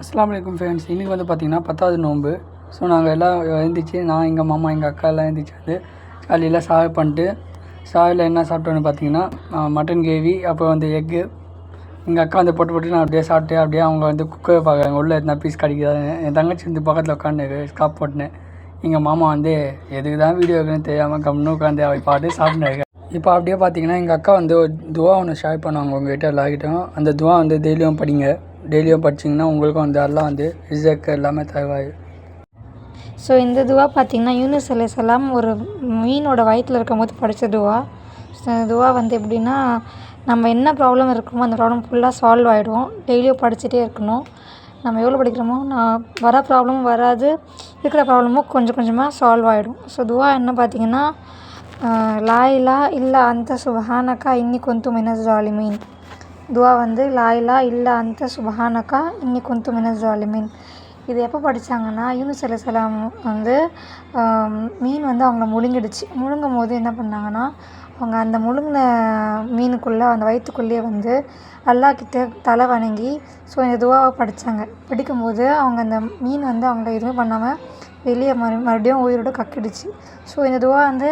அஸ்ஸலாமு அலைக்கும் ஃப்ரெண்ட்ஸ். இன்றைக்கி வந்து பார்த்திங்கன்னா 10வது நோன்பு. ஸோ நாங்கள் எல்லாம் எழுந்திரிச்சு நான் எங்கள் மாமா எங்கள் அக்கா எல்லாம் எழுந்திரிச்சு வந்து காலையில் சாப்பிட்டு பண்ணிட்டு சாப்பில் என்ன சாப்பிட்டோன்னு பார்த்தீங்கன்னா மட்டன் கிரேவி, அப்புறம் வந்து எக்கு. எங்கள் அக்கா வந்து போட்டு நான் அப்படியே சாப்பிட்டு அப்படியே அவங்க வந்து குக்கரை பார்க்குறாங்க உள்ளே எத்தனை பீஸ் கிடைக்குது. என் தங்கச்சி வந்து பக்கத்தில் உட்காந்து ஸ்காப் போட்டுனேன். எங்கள் மாமா வந்து எதுக்கு தான் வீடியோ இருக்குன்னு தெரியாமல் கம்னு உட்காந்து அவள் பாட்டு சாப்பிட்னாங்க. இப்போ அப்படியே பார்த்தீங்கன்னா எங்கள் அக்கா வந்து ஒரு துவா ஒன்று ஷேர் பண்ணுவாங்க உங்கள்கிட்ட எல்லாருக்கிட்டையும். அந்த துவா வந்து டெய்லியும் படிங்க. டெய்லியும் படிச்சிங்கன்னா உங்களுக்கும் வந்து எல்லாம் வந்து ரிசல்ட் எல்லாமே தருவார். ஸோ இந்த துவா பார்த்திங்கன்னா யூனுஸ் அலைஹிஸ்ஸலாம் ஒரு மீனோட வயிற்றில் இருக்கும்போது படித்த துவா. ஸோ இந்த துவா வந்து எப்படின்னா, நம்ம என்ன ப்ராப்ளம் இருக்குமோ அந்த ப்ராப்ளம் ஃபுல்லாக சால்வ் ஆகிடும். டெய்லியும் படிச்சுட்டே இருக்கணும். நம்ம எவ்வளோ படிக்கிறோமோ வர ப்ராப்ளமும் வராது, இருக்கிற ப்ராப்ளமும் கொஞ்சம் கொஞ்சமாக சால்வ் ஆகிடும். ஸோ துவா என்ன பார்த்திங்கன்னா, லா இலாஹ இல்லா அன்த சுப்ஹானக இன்னி குன்து மினஸ் ஸாலிமீன். துவா வந்து லா இலாஹ இல்லா அன்த சுப்ஹானக இன்னி குன்து மினஸ் ஸாலிமீன். இது எப்போ படித்தாங்கன்னா, யூனுஸ் அலைஹிஸ்ஸலாம் வந்து மீன் வந்து அவங்கள முழுங்கிடுச்சு. முழுங்கும் போது என்ன பண்ணாங்கன்னா, அவங்க அந்த முழுங்கின மீனுக்குள்ளே அந்த வயிற்றுக்குள்ளேயே வந்து அல்லாஹ்கிட்ட தலை வணங்கி ஸோ இந்த துவாவை படித்தாங்க. படிக்கும்போது அவங்க அந்த மீன் வந்து அவங்கள எதுவுமே பண்ணாமல் வெளியே மறுபடியும் உயிரோடு கக்கிடுச்சு. ஸோ இந்த துவா வந்து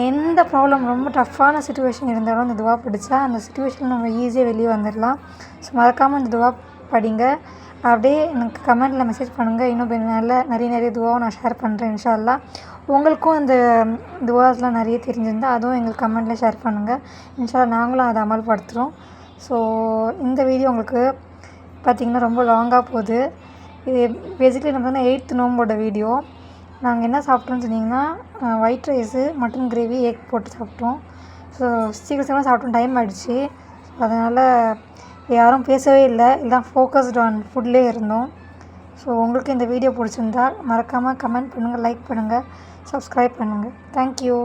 எந்த ப்ராப்ளம் ரொம்ப டஃப்பான சுச்சுவேஷன் இருந்தாலும் இந்த துவா படித்தா அந்த சுச்சுவேஷன் நம்ம ஈஸியாக வெளியே வந்துடலாம். ஸோ மறக்காமல் இந்த துவா படிங்க. அப்படியே எனக்கு கமெண்ட்டில் மெசேஜ் பண்ணுங்கள். இன்னும் நிறைய துவாவை நான் ஷேர் பண்ணுறேன் இன்ஷா அல்லாஹ். உங்களுக்கும் இந்த துவாஸ்லாம் நிறைய தெரிஞ்சிருந்தால் அதுவும் எங்களுக்கு கமெண்ட்டில் ஷேர் பண்ணுங்கள். இன்ஷா அல்லாஹ் நாங்களும் அதை அமல்படுத்துகிறோம். ஸோ இந்த வீடியோ உங்களுக்கு பார்த்திங்கன்னா ரொம்ப லாங்காக போகுது. இது பேசிக்கலி நம்ம வந்து 8th நோம்போட வீடியோ. நாங்கள் என்ன சாப்பிட்டோன்னு சொன்னிங்கன்னா, white rice, mutton gravy, egg போட்டு சாப்பிட்டோம். ஸோ சீக்கிரம் சாப்பிட்டோம், டைம் ஆகிடுச்சு. ஸோ அதனால் யாரும் பேசவே இல்லை, எல்லாம் ஃபோக்கஸ்டு ஆன் ஃபுட்லேயே இருந்தோம். ஸோ உங்களுக்கு இந்த வீடியோ பிடிச்சிருந்தா மறக்காமல் கமெண்ட் பண்ணுங்கள், லைக் பண்ணுங்கள், சப்ஸ்கிரைப் பண்ணுங்கள். தேங்க்யூ.